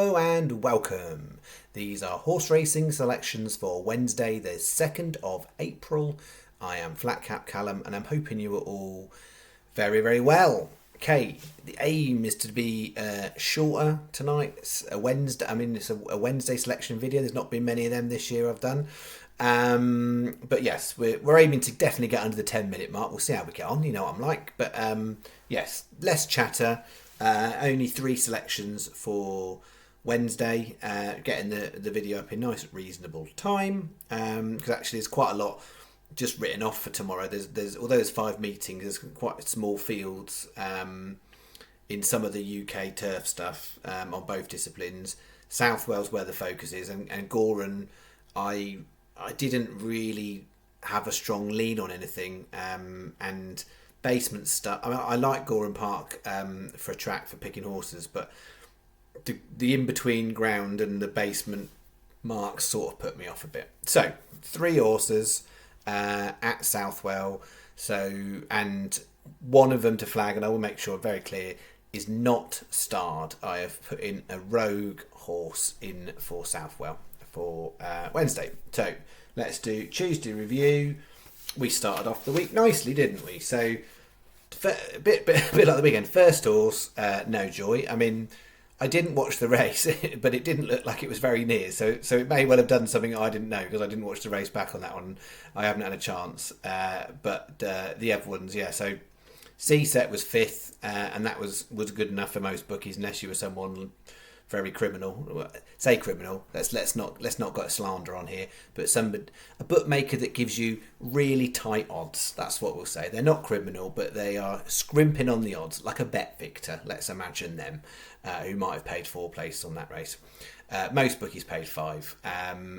Hello and welcome. These are horse racing selections for Wednesday, the 2nd of April. I am flatcapcallum and I'm hoping you are all very, very well. Okay, the aim is to be shorter tonight. It's a Wednesday. It's a Wednesday selection video. There's not been many of them this year I've done. But yes, we're aiming to definitely get under the 10-minute mark. We'll see how we get on. You know what I'm like. But yes, less chatter. Only 3 selections for Wednesday. Getting the video up in nice, reasonable time. Because actually, there's quite a lot just written off for tomorrow. There's although there's 5 meetings, there's quite small fields in some of the UK turf stuff on both disciplines. Southwell's where the focus is, and Goran, I didn't really have a strong lean on anything, and basement stuff. I like Goran Park for a track for picking horses, but the in-between ground and the basement marks sort of put me off a bit. So 3 horses at Southwell. So, and one of them to flag, and I will make sure very clear, is not starred. I have put in a rogue horse in for Southwell for Wednesday. So let's do Tuesday review. We started off the week nicely, didn't we? So a bit like the weekend. First horse, No Joy. I didn't watch the race, but it didn't look like it was very near. So it may well have done something I didn't know because I didn't watch the race back on that one. I haven't had a chance. But the other ones, yeah. So C-set was 5th, and that was good enough for most bookies, unless you were someone very criminal. Say criminal. Let's not get slander on here. But a bookmaker that gives you really tight odds. That's what we'll say. They're not criminal, but they are scrimping on the odds, like a Bet Victor. Let's imagine them, who might have paid 4 places on that race. Most bookies paid 5,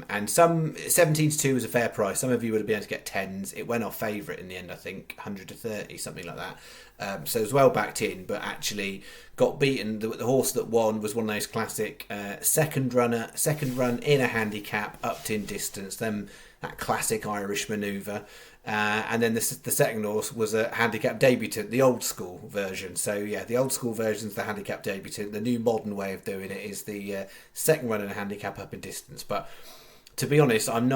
and some 17-2 was a fair price. Some of you would have been able to get 10s. It went off favourite in the end, I think 100 to 30, something like that. So it was well backed in, but actually got beaten. The horse that won was one of those classic second run in a handicap, upped in distance. Then that classic Irish manoeuvre. And then the second horse was a handicap debutant, the old school version. So yeah, the old school version is the handicap debutant. The new modern way of doing it is the second run and a handicap up in distance. But to be honest, I'm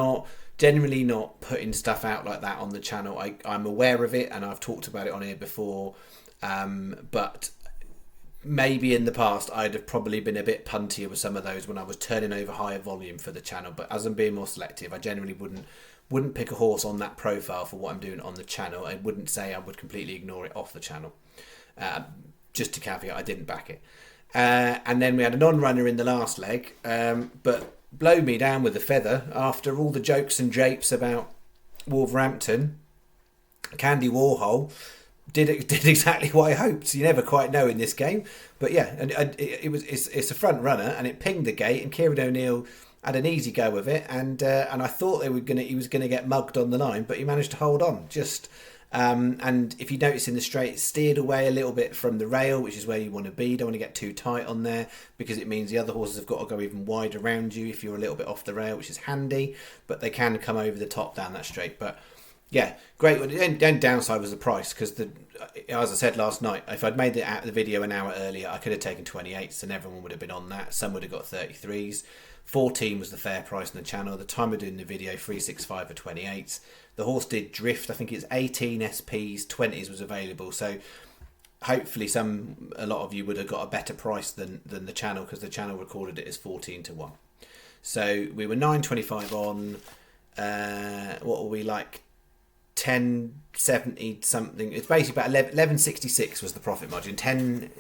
generally not putting stuff out like that on the channel. I'm aware of it and I've talked about it on here before. But maybe in the past I'd have probably been a bit puntier with some of those when I was turning over higher volume for the channel. But as I'm being more selective, I generally wouldn't pick a horse on that profile for what I'm doing on the channel. I wouldn't say I would completely ignore it off the channel. Just to caveat, I didn't back it. And then we had a non-runner in the last leg, but blow me down with a feather after all the jokes and japes about Wolverhampton. Candy Warhol did exactly what I hoped. You never quite know in this game, but yeah, and it's a front runner, and it pinged the gate, and Kieran O'Neill had an easy go of it, and I thought he was gonna get mugged on the line, but he managed to hold on. And if you notice in the straight, it steered away a little bit from the rail, which is where you want to be. You don't want to get too tight on there because it means the other horses have got to go even wide around you if you're a little bit off the rail, which is handy. But they can come over the top down that straight. But yeah, great. The only downside was the price because as I said last night, if I'd made the video an hour earlier, I could have taken 28s and everyone would have been on that. Some would have got 33s. 14 was the fair price on the channel. The time of doing the video, 365 for 28s. The horse did drift. I think it's 18 SPs, 20s was available. So hopefully a lot of you would have got a better price than the channel because the channel recorded it as 14 to 1. So we were 9.25 on, what were we like? 10.70 something. It's basically about 11.66 was the profit margin.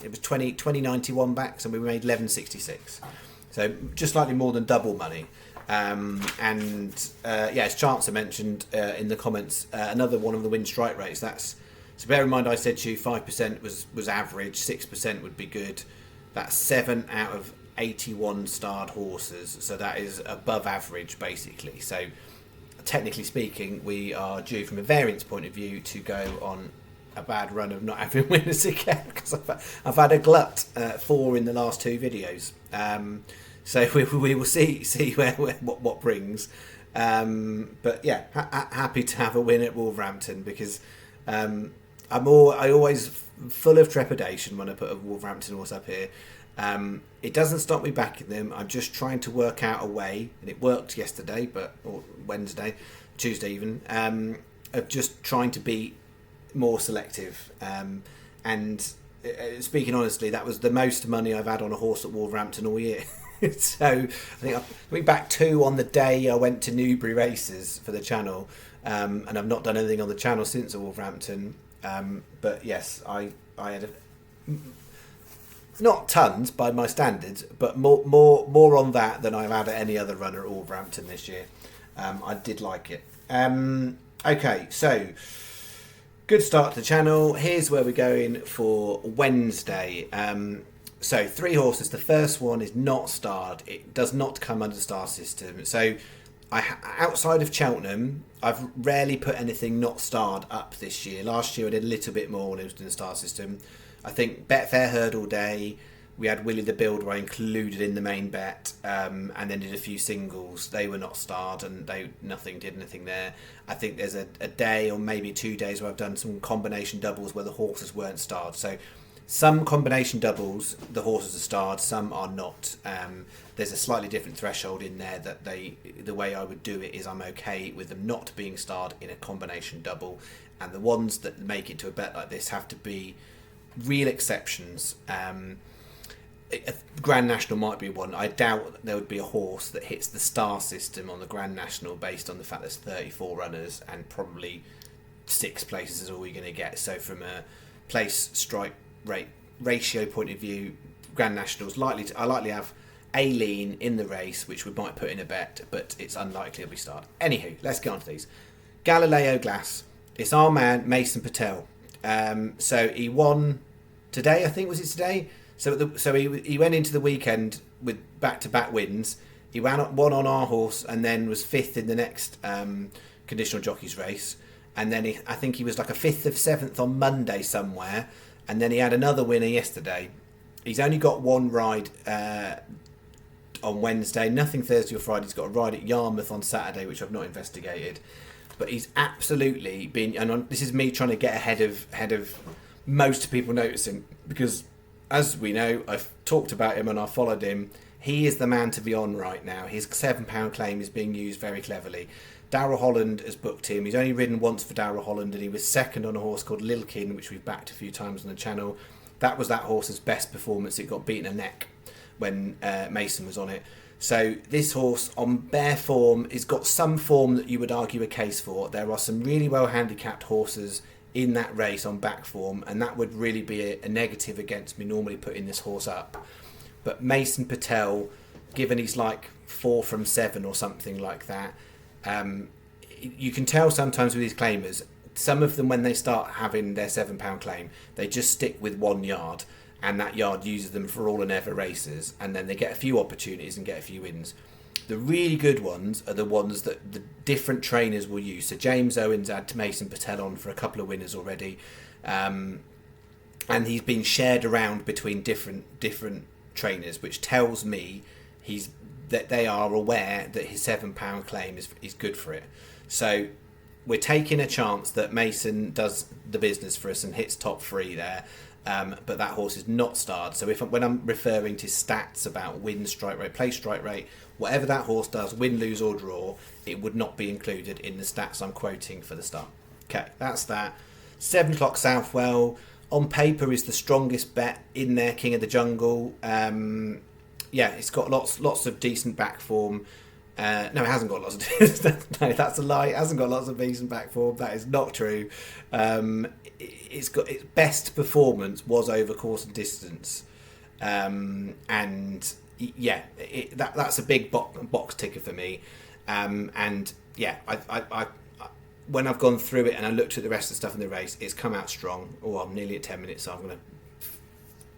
It was 20.91 back, so we made 11.66. So just slightly more than double money. As Chancer mentioned in the comments, another one of the win strike rates. So bear in mind I said to you 5% was average, 6% would be good. That's 7 out of 81 starred horses, so that is above average basically. So technically speaking, we are due from a variance point of view to go on a bad run of not having winners again because I've had a glut 4 in the last 2 videos. So we will see what brings. But yeah, happy to have a win at Wolverhampton because I always full of trepidation when I put a Wolverhampton horse up here. It doesn't stop me backing them. I'm just trying to work out a way, and it worked yesterday, or Wednesday, Tuesday even, of just trying to be more selective. And speaking honestly, that was the most money I've had on a horse at Wolverhampton all year. So I think I went back 2 on the day I went to Newbury races for the channel, and I've not done anything on the channel since at Wolverhampton. But yes, I had not tons by my standards, but more on that than I've had at any other runner at Wolverhampton this year. I did like it. Okay, so good start to the channel. Here's where we're going for Wednesday. So 3 horses. The first one is not starred. It does not come under the star system. So outside of Cheltenham, I've rarely put anything not starred up this year. Last year I did a little bit more when it was in the star system. I think Betfair Hurdle Day, we had Willie the Builder I included in the main bet, and then did a few singles. They were not starred, and did anything there. I think there's a day or maybe 2 days where I've done some combination doubles where the horses weren't starred. So some combination doubles, the horses are starred, some are not. There's a slightly different threshold in there that the way I would do it is I'm okay with them not being starred in a combination double, and the ones that make it to a bet like this have to be real exceptions. Grand National might be one. I doubt there would be a horse that hits the star system on the Grand National based on the fact there's 34 runners and probably 6 places is all you're going to get. So from a place strike rate ratio point of view, Grand National's I likely have Aileen in the race, which we might put in a bet, but it's unlikely it'll be starred. Anywho, let's get on to these. Galileo Glass. It's our man Mason Patel. So he won today, I think. Was it today? So he went into the weekend with back-to-back wins. He won on our horse and then was 5th in the next conditional jockeys race. And then I think he was like a 5th of 7th on Monday somewhere. And then he had another winner yesterday. He's only got 1 ride on Wednesday, nothing Thursday or Friday. He's got a ride at Yarmouth on Saturday, which I've not investigated. But he's absolutely been, and this is me trying to get ahead of most people noticing, because as we know, I've talked about him and I followed him. He is the man to be on right now. His £7 claim is being used very cleverly. Darrell Holland has booked him. He's only ridden once for Darrell Holland, and he was second on a horse called Lilkin, which we've backed a few times on the channel. That was that horse's best performance. It got beaten a neck when Mason was on it. So this horse on bare form has got some form that you would argue a case for. There are some really well handicapped horses in that race on back form, and that would really be a negative against me normally putting this horse up. But Mason Patel, given he's like 4 from 7 or something like that, you can tell sometimes with these claimers, some of them when they start having their £7 claim, they just stick with 1 yard, and that yard uses them for all and ever races, and then they get a few opportunities and get a few wins. The really good ones are the ones that the different trainers will use. So James Owens had Mason Patel on for a couple of winners already, and he's been shared around between different trainers, which tells me that they are aware that his £7 claim is good for it. So we're taking a chance that Mason does the business for us and hits top 3 there. But that horse is not starred. So when I'm referring to stats about win, strike rate, place strike rate, whatever that horse does, win, lose or draw, it would not be included in the stats I'm quoting for the start. Okay, that's that. 7 o'clock Southwell. On paper is the strongest bet in there, King of the Jungle. It's got lots of decent back form. No, it hasn't got lots of no, that's a lie. It hasn't got lots of decent back form. That is not true. It's got its best performance was over course and distance, and yeah, that's a big box ticker for me. And yeah, I when I've gone through it and I looked at the rest of the stuff in the race, it's come out strong. Oh, I'm nearly at 10 minutes, so I'm going to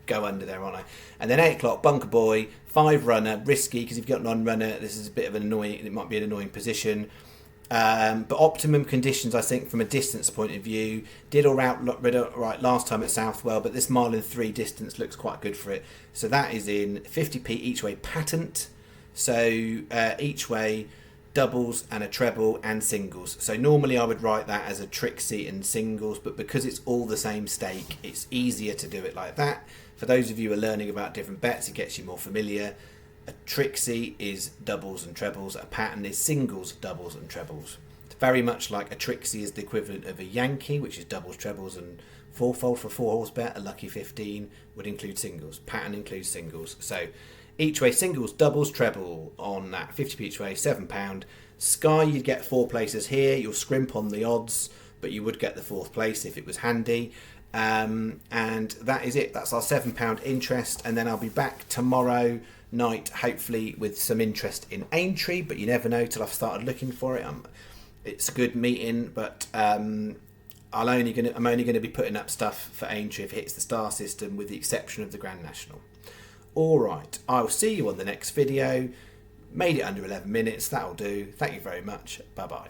go under there, aren't I? And then 8 o'clock, Bunker Boy, 5 runner, risky because if you've got an on-runner, this is a bit of an annoying, it might be an annoying position. But optimum conditions, I think, from a distance point of view, did all right last time at Southwell, but this mile and 3 distance looks quite good for it. So that is in 50p each way patent. So each way, doubles and a treble and singles. So normally I would write that as a Trixie and singles, but because it's all the same stake, it's easier to do it like that. For those of you who are learning about different bets, it gets you more familiar. A Trixie is doubles and trebles. A pattern is singles, doubles and trebles. It's very much like a Trixie is the equivalent of a Yankee, which is doubles, trebles and fourfold for a 4-horse bet. A Lucky 15 would include singles. Pattern includes singles. So each way singles, doubles, treble on that 50p each way, £7. Sky, you'd get 4 places here. You'll scrimp on the odds, but you would get the 4th place if it was handy. And that is it. That's our £7 interest. And then I'll be back tomorrow night, hopefully with some interest in Aintree, but you never know till I've started looking for it. It's a good meeting, but I'm only going to be putting up stuff for Aintree if it hits the star system, with the exception of the Grand National. All right, I will see you on the next video. Made it under 11 minutes. That'll do. Thank you very much. Bye bye.